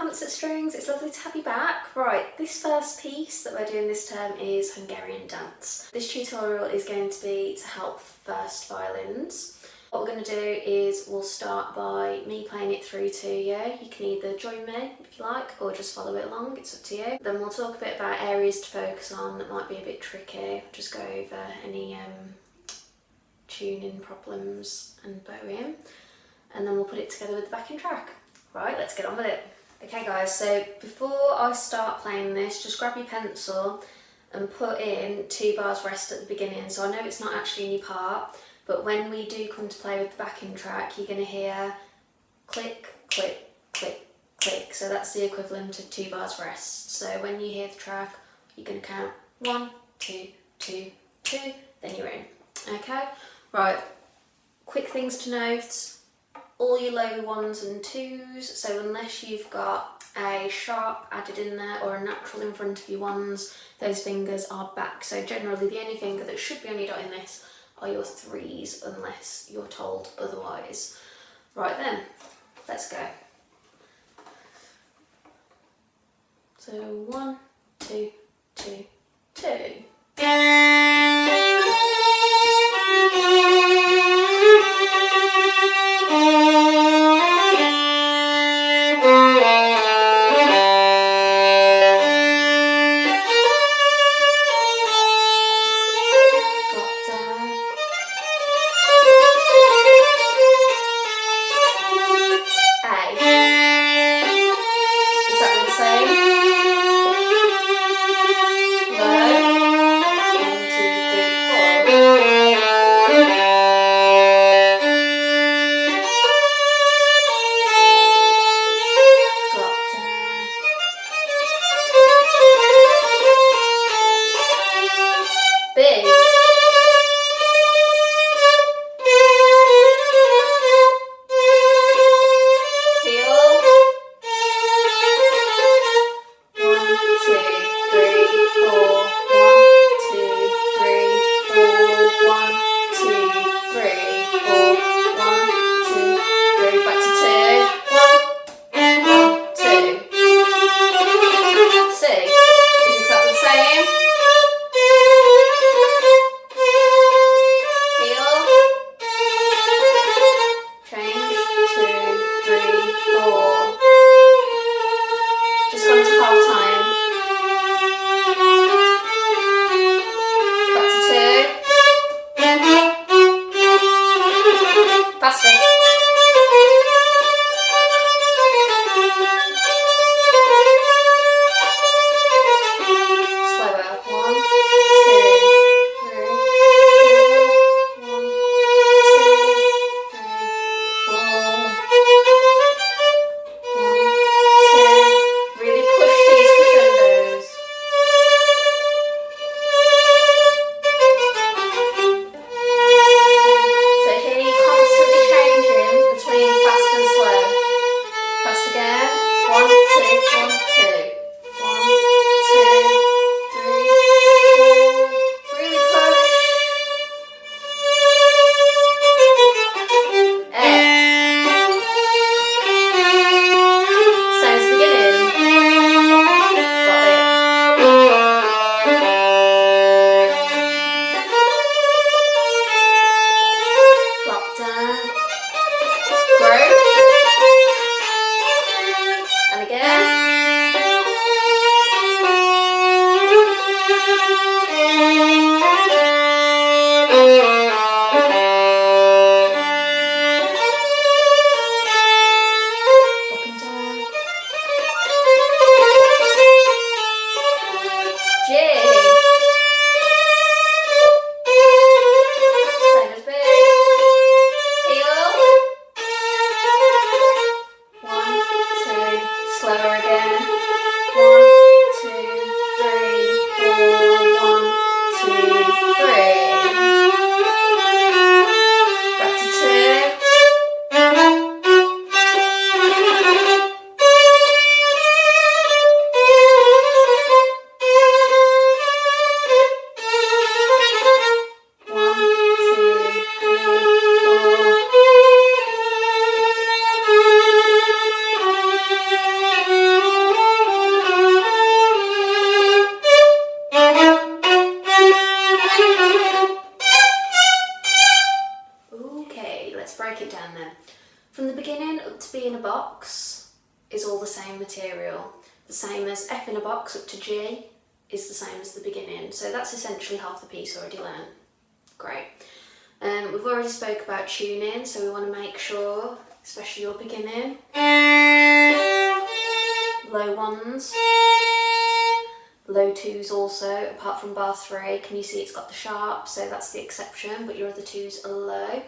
Concert Strings, it's lovely to have you back. Right, this first piece that we're doing this term is Hungarian dance. This tutorial is going to be to help first violins. What we're going to do is we'll start by me playing it through to you. You can either join me if you like or just follow it along, it's up to you. Then we'll talk a bit about areas to focus on that might be a bit tricky. Just go over any tuning problems and bowing, and then we'll put it together with the backing track. Right, let's get on with it. Okay guys, so before I start playing this, just grab your pencil and put in 2 bars rest at the beginning. So I know it's not actually in your part, but when we do come to play with the backing track, you're going to hear click, click, click, click. So that's the equivalent of 2 bars rest. So when you hear the track, you're going to count 1, 2, 2, 2, then you're in. Okay, right, quick things to note. All your low 1s and 2s, so unless you've got a sharp added in there or a natural in front of your 1s, those fingers are back. So generally the only finger that should be on your dot in this are your 3s unless you're told otherwise. Right then, let's go. So 1, 2, 2, 2. is all the same material. The same as F in a box up to G is the same as the beginning. So that's essentially half the piece already learned. Great. We've already spoke about tuning, so we want to make sure, especially your beginning, low ones, low twos also, apart from bar 3. Can you see it's got the sharp, so that's the exception, but your other twos are low.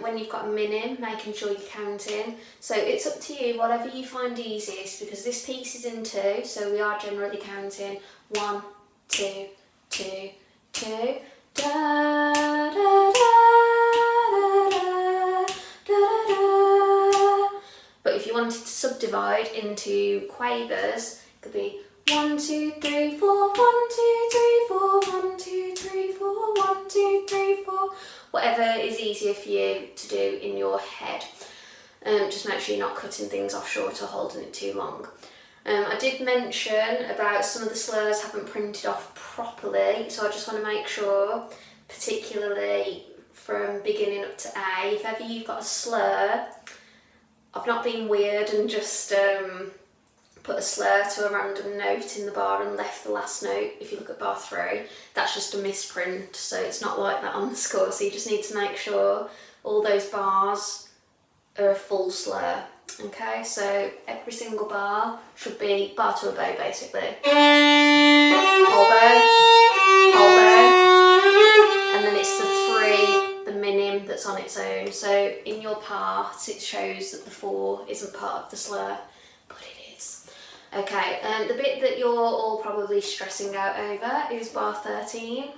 When you've got a minim, making sure you're counting. So it's up to you, whatever you find easiest, because this piece is in 2, so we are generally counting 1, 2, 2, 2. Da, da, da, da, da, da, da. But if you wanted to subdivide into quavers, it could be 1, 2, 3, 4, 1, 2, 3, 4, 1, 2, 3, 4, 1, 2, 3, 4. Whatever is easier for you to do in your head. Just make sure you're not cutting things off short or holding it too long. I did mention about some of the slurs haven't printed off properly, so I just want to make sure, particularly from beginning up to A, if ever you've got a slur, I've not been weird and just put a slur to a random note in the bar and left the last note. If you look at bar 3, that's just a misprint, so it's not like that on the score, so you just need to make sure all those bars are a full slur. Okay, so every single bar should be bar to a bow basically. Whole bow, whole bow, and then it's the 3, the minim that's on its own. So in your parts it shows that the 4 isn't part of the slur, but it is. Okay, the bit that you're all probably stressing out over is bar 13.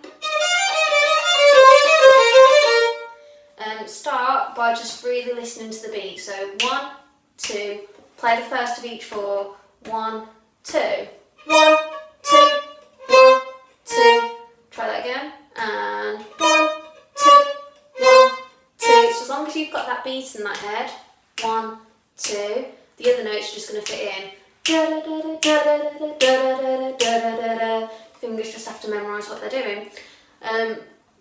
Start by just really listening to the beat. So 1, 2, play the first of each 4. 1, 2, 1, 2, 1, 2. Try that again. And 1, 2, 1, 2. So as long as you've got that beat in that head, 1, 2, the other notes are just going to fit in. Da da da da da da da da da da da. Fingers just have to memorise what they're doing.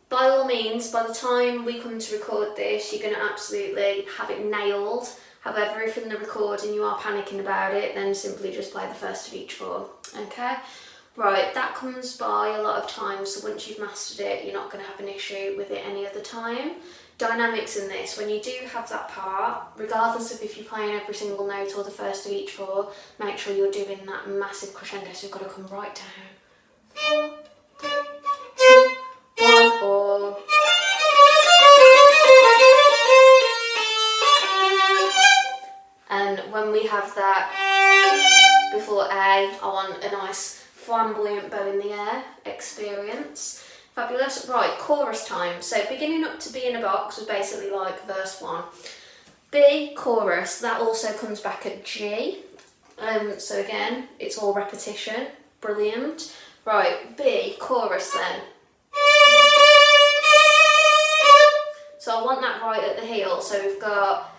By all means, by the time we come to record this, you're going to absolutely have it nailed. However, if in the recording you are panicking about it, then simply just play the first of each 4. Okay? Right, that comes by a lot of times, so once you've mastered it, you're not going to have an issue with it any other time. Dynamics in this, when you do have that part, regardless of if you're playing every single note or the first of each 4, make sure you're doing that massive crescendo, so you've got to come right down. 4, 3, 2, 1, or... And when we have that before A, I want a nice flamboyant bow in the air experience. Fabulous. Right, chorus time. So beginning up to B in a box was basically like verse 1. B, chorus, that also comes back at G. So again, it's all repetition. Brilliant. Right, B, chorus then. So I want that right at the heel. So we've got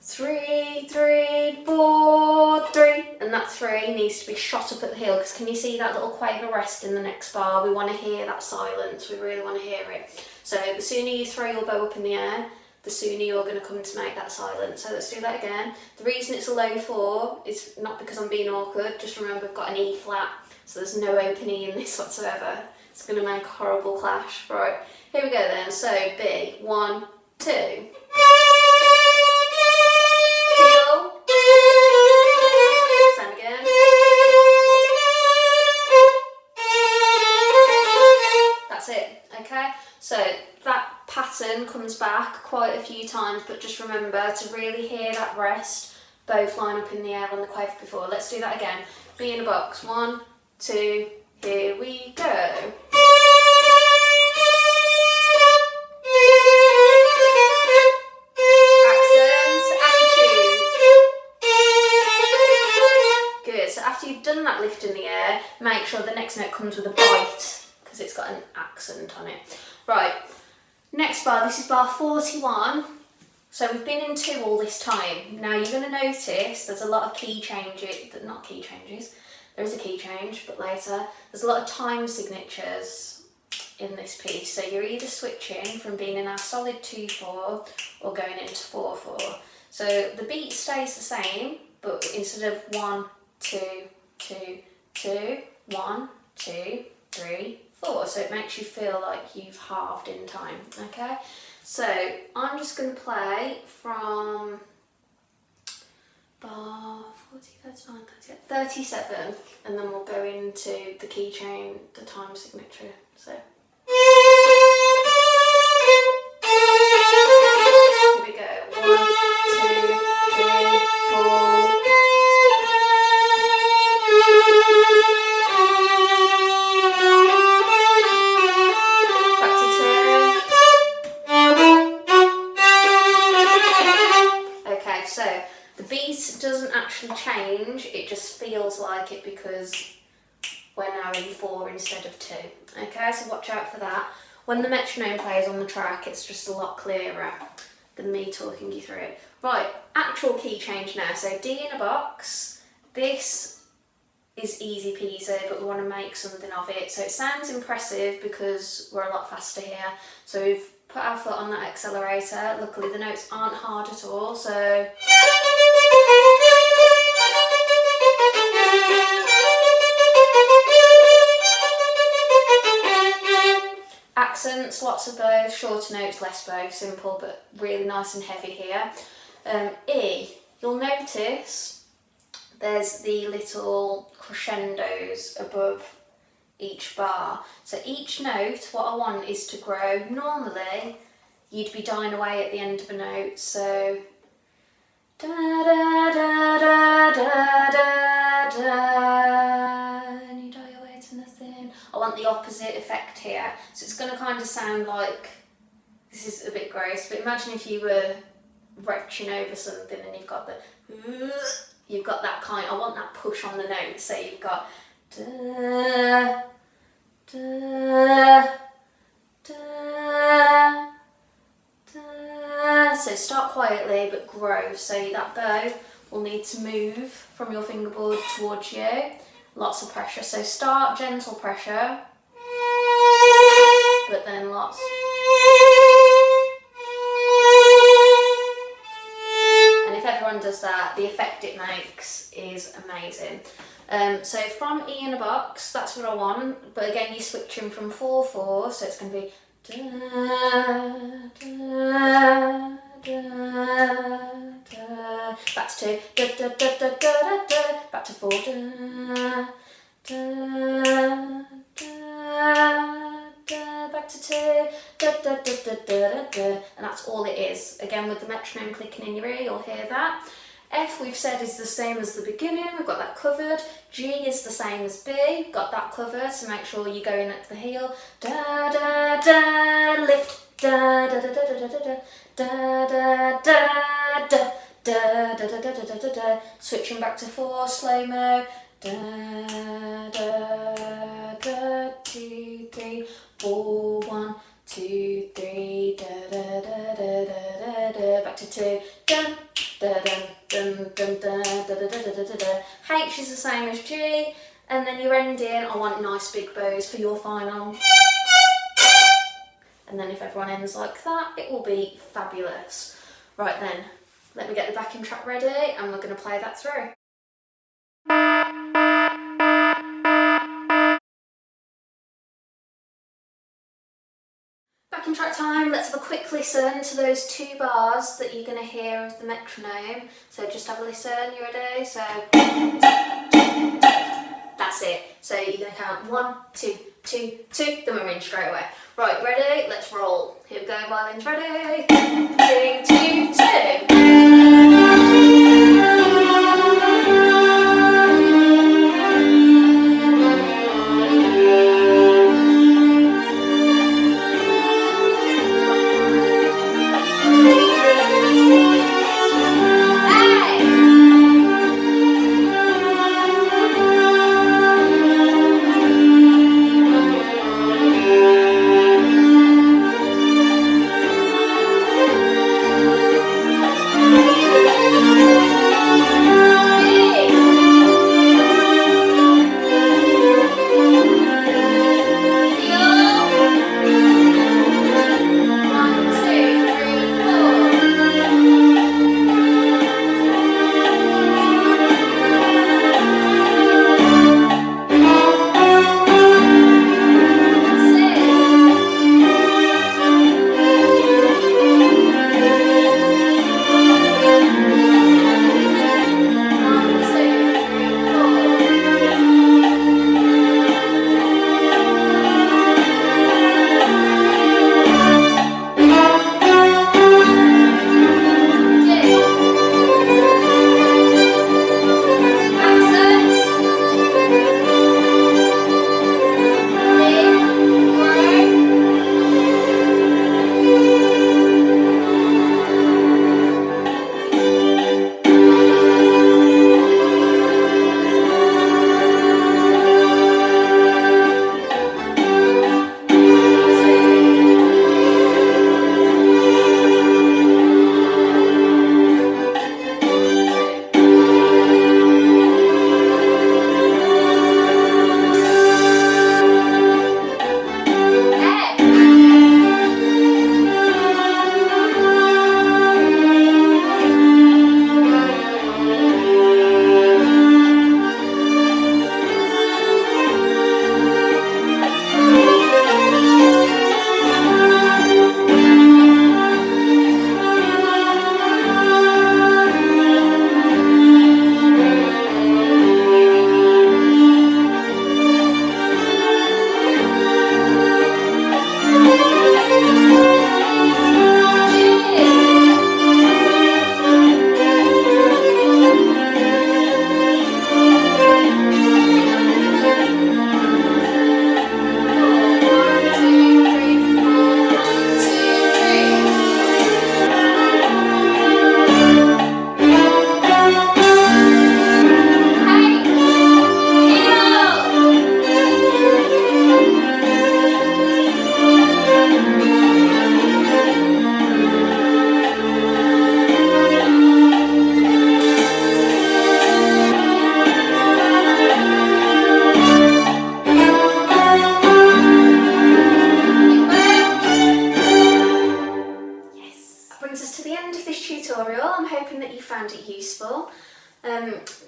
3, 3, 4, 3, and that 3 needs to be shot up at the heel, because can you see that little quaver rest in the next bar? We want to hear that silence, we really want to hear it. So the sooner you throw your bow up in the air, the sooner you're going to come to make that silence. So let's do that again. The reason it's a low 4 is not because I'm being awkward, just remember I've got an E flat, so there's no open E in this whatsoever. It's going to make a horrible clash. Right, here we go then. So B, 1, 2. Heel. Same again. That's it, okay? So that pattern comes back quite a few times, but just remember to really hear that rest, bow flying up in the air on the quaver before. Let's do that again. B in a box. 1, 2, here we go. After you've done that lift in the air, make sure the next note comes with a bite, because it's got an accent on it. Right, next bar, this is bar 41. So we've been in 2 all this time. Now you're going to notice there's a lot of key changes, not key changes, there is a key change, but later. There's a lot of time signatures in this piece. So you're either switching from being in our solid 2-4 or going into 4-4. So the beat stays the same, but instead of 1, 2, 2, 2, 1, 2, 3, 4. So it makes you feel like you've halved in time, okay? So I'm just going to play from bar 40, 39, 38, 37, and then we'll go into the key chain, the time signature. So here we go. 1, 2, 3, 4. Back to 2. Okay, so the beat doesn't actually change, it just feels like it because we're now in 4 instead of 2. Okay, so watch out for that. When the metronome plays on the track, it's just a lot clearer than me talking you through it. Right, actual key change now. So D in a box. This is easy peasy, but we want to make something of it. So it sounds impressive because we're a lot faster here. So we've put our foot on that accelerator. Luckily the notes aren't hard at all, so accents, lots of bow, shorter notes, less bow, simple but really nice and heavy here. E, you'll notice there's the little crescendos above each bar. So each note, what I want is to grow. Normally, you'd be dying away at the end of a note, so da da da da da da da, and you die away to nothing. I want the opposite effect here. So it's going to kind of sound like, this is a bit gross, but imagine if you were retching over something and you've got that kind, I want that push on the note, so you've got da, da, da, da. So start quietly but grow, so that bow will need to move from your fingerboard towards you. Lots of pressure, so start gentle pressure, but then lots. And if everyone does that, the effect it makes is amazing. So from E in a box, that's what I want, but again you're switching from 4/4, so it's going to be da, da, da, da. Back to 2, da, da, da, da, da, da, back to 4, da, da, da, da, back to 2, da, da, da, da, da, da, and that's all it is. Again, with the metronome clicking in your ear, you'll hear that. F, we've said, is the same as the beginning, we've got that covered. G is the same as B, got that covered, so make sure you go in at the heel. Da da da, lift, da da da da da da da da da da da da da da da da da da. Switching back to 4, slow mo. Da da da, 2, 3, 4, 1, 2, 3, da da da da da da. Back to 2, dun da dun dun dun da da da da da da. H is the same as G, and then your ending, I want nice big bows for your final. And then if everyone ends like that, it will be fabulous. Right then, let me get the backing track ready and we're going to play that through. Backing track time, let's have a quick listen to those 2 bars that you're going to hear of the metronome. So just have a listen, you ready? So that's it. So you're going to count 1, 2, 2, 2, then we're in straight away. Right, ready? Let's roll. Here we go, violins ready. 3, 2, 2.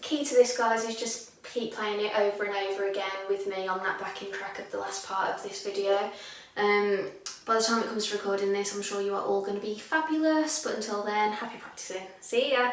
Key to this, guys, is just keep playing it over and over again with me on that backing track of the last part of this video. By the time it comes to recording this, I'm sure you are all going to be fabulous, but until then, happy practicing. See ya!